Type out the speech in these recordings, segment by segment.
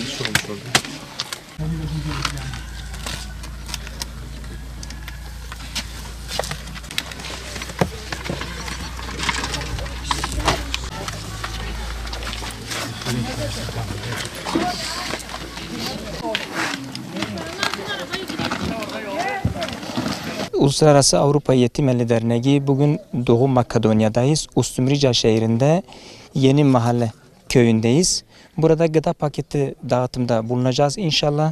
yanlış olmuş oldu. Uluslararası Avrupa Yetimeli Derneği bugün Doğu Makedonya'dayız. Ustumrica şehrinde Yeni Mahalle köyündeyiz. Burada gıda paketi dağıtımda bulunacağız inşallah.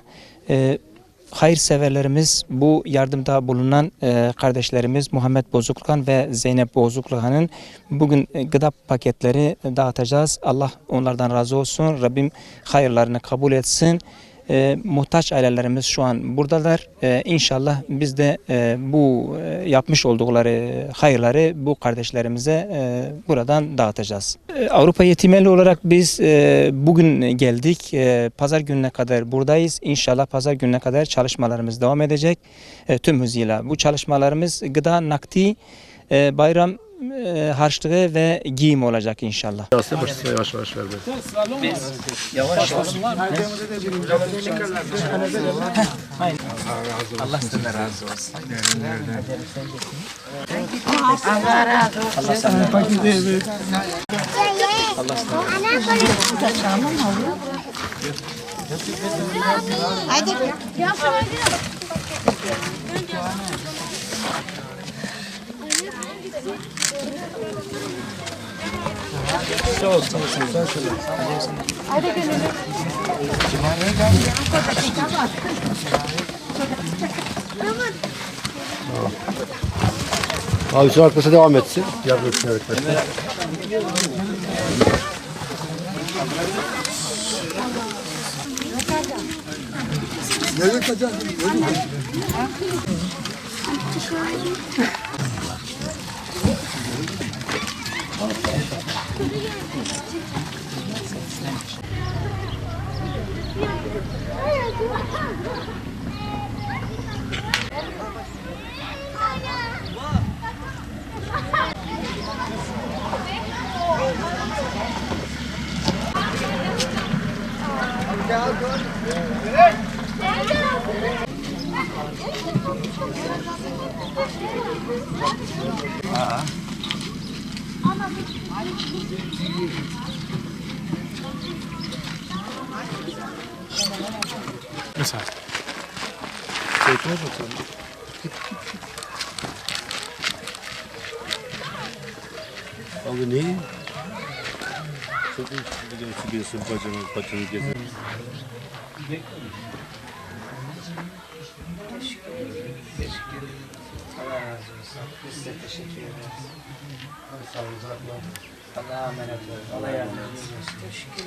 Hayırseverlerimiz, bu yardımda bulunan kardeşlerimiz Muhammed Bozukluhan ve Zeynep Bozukluhan'ın bugün gıda paketleri dağıtacağız. Allah onlardan razı olsun. Rabbim hayırlarını kabul etsin. Muhtaç ailelerimiz şu an buradalar. İnşallah biz de bu yapmış oldukları hayırları bu kardeşlerimize buradan dağıtacağız. Avrupa Yetimeli olarak biz bugün geldik. Pazar gününe kadar buradayız. İnşallah pazar gününe kadar çalışmalarımız devam edecek. Tüm hızıyla. Bu çalışmalarımız gıda, nakdi, bayram harçlığı ve giyim olacak inşallah. Yavaş yavaş ver. Biz yavaş yavaş. Allah senden razı olsun. Allah razı olsun. Allah senden razı olsun. Allah senden razı olsun. Hadi. Hadi gelelim. Abi şu arkası devam etsin. Yardım etsin arkadaşlar. Nereye kaçacaksın? Mesela. Çekmez bakalım. Abi neyi? Çok biliyorsun bacını gezer. Allah razı olsun. Biz de teşekkür ederiz. Sağlıcakla. Allah'a emanet olun. Allah yardımcınız olsun. Teşekkür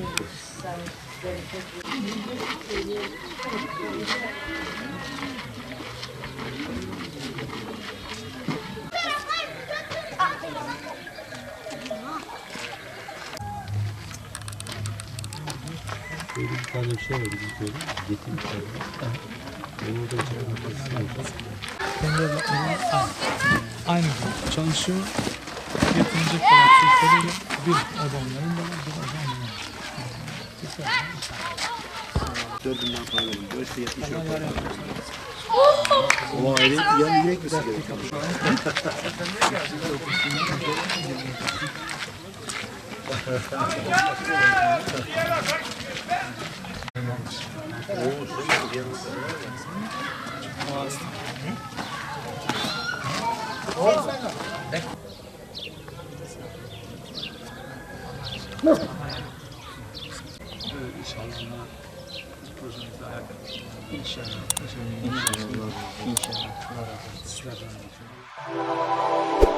Böyle bir tane bir şey var bizim köyde. Yetim bir tane. Onu da Aynı gün çalışıyor. Yeterince kadar Türkiye'de bir adamların da var, bir adam var. dördünden para verin. Böylesi 70 yok. Ama ayrı yan yürek mi gerekiyor? İnşallah. İnşallah. İnşallah. Allah razı olsun.